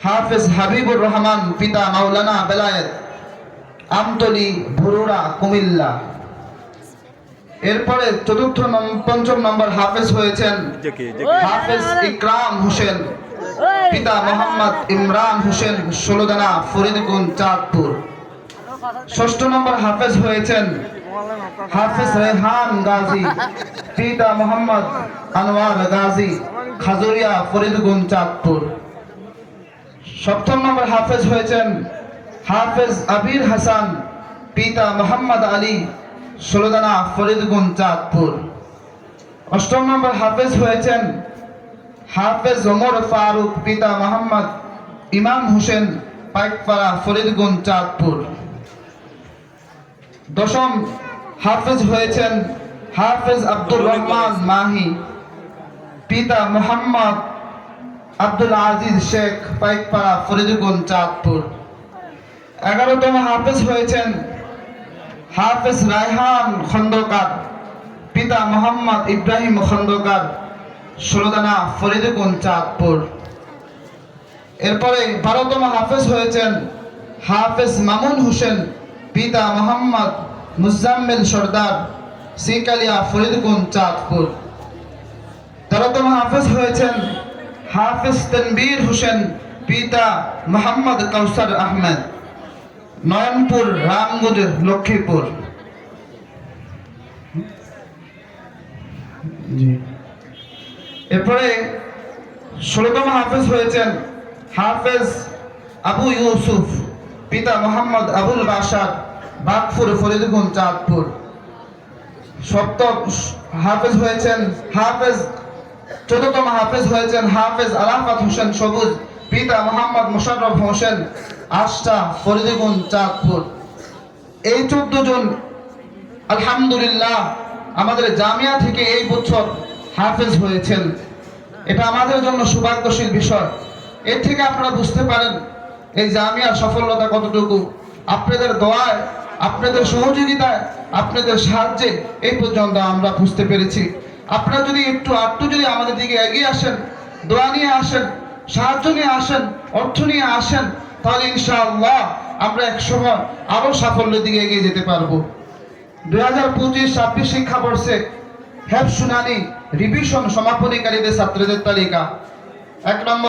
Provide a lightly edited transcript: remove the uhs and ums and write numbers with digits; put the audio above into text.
হাফেজ হাবিবুর রহমান পিতা মাওলানা বেলায়েত আমতলী ভুরুড়া কুমিল্লা। এরপরে পঞ্চম নম্বর হাফেজ হয়েছেন হাফেজ ইকরাম হোসেন পিতা মোহাম্মদ ইমরান হোসেন ষোলদানা ফরিদগঞ্জ চাঁদপুর। ষষ্ঠ নম্বর হাফেজ হয়েছেন হাফেজ রেহান গাজী পিতা মোহাম্মদ আনোয়ার গাজী খাজুরিয়া ফরিদগঞ্জ চাঁদপুর। সপ্তম নম্বর হাফেজ হয়েছেন হাফেজ আবির হাসান পিতা মোহাম্মদ আলী ষোলদানা ফরিদগঞ্জ চাঁদপুর। অষ্টম নম্বর হাফেজ হয়েছেন হাফেজ ওমর ফারুক পিতা মোহাম্মদ ইমাম হোসেন পাইকপাড়া ফরিদগঞ্জ চাঁদপুর। দশম হাফেজ হয়েছেন হাফেজ আব্দুর রহমান মাহি পিতা মোহাম্মদ আব্দুল আজিজ শেখ পাইকপাড়া ফরিদগঞ্জ চাঁদপুর। 11তম হাফেজ হয়েছেন হাফেজ রায়হান খন্দকার পিতা মোহাম্মদ ইব্রাহিম খন্দকার ষোলদানা ফরিদগঞ্জ চাঁদপুর। এরপরে 12তম হাফেজ হয়েছেন হাফেজ মামুন হোসেন পিতা মোহাম্মদ মুজাম্মেল সর্দার সিকালিয়া ফরিদগঞ্জ চাঁদপুর। 13তম হাফেজ হয়েছেন হাফেজ তানবীর হোসেন পিতা মোহাম্মদ কাউসার আহমেদ নয়নপুর রামগঞ্জ লক্ষ্মীপুর। এরপরে 16তম হাফেজ হয়েছেন হাফেজ আবু ইউসুফ পিতা মোহাম্মদ আবুল বাশার বাগফুর ফরিদগঞ্জ চাঁদপুর। 14তম হাফেজ হয়েছেন হাফেজ আরাফাত হোসেন সবুজ পিতা মোহাম্মদ মোশাররফ হোসেন আশটা ফরিদগঞ্জ চাঁদপুর। এই 14 জন আলহামদুলিল্লাহ আমাদের জামিয়া থেকে এই বছর হাফেজ হয়েছেন। এটা আমাদের জন্য সৌভাগ্যশীল বিষয়। এর থেকে আপনারা বুঝতে পারেন এই জামিয়ার সফলতা কতটুকু। আপনাদের দোয়ায়, আপনাদের সহযোগিতায়, আপনাদের সাহায্যে এই পর্যন্ত আমরা বুঝতে পেরেছি। আপনারা যদি একটু যদি আমাদের দিকে এগিয়ে আসেন, দোয়া নিয়ে আসেন, সাহায্য নিয়ে আসেন, অর্থ নিয়ে আসেন, তাহলে ইনশাআল্লাহ আমরা একসময় আরো সাফল্যের দিকে এগিয়ে যেতে পারবো। 2025-26 শিক্ষাবর্ষে হেফজ শুনানি রিভিশন সমাপনীকারীদের ছাত্রদের তালিকা 1 নম্বর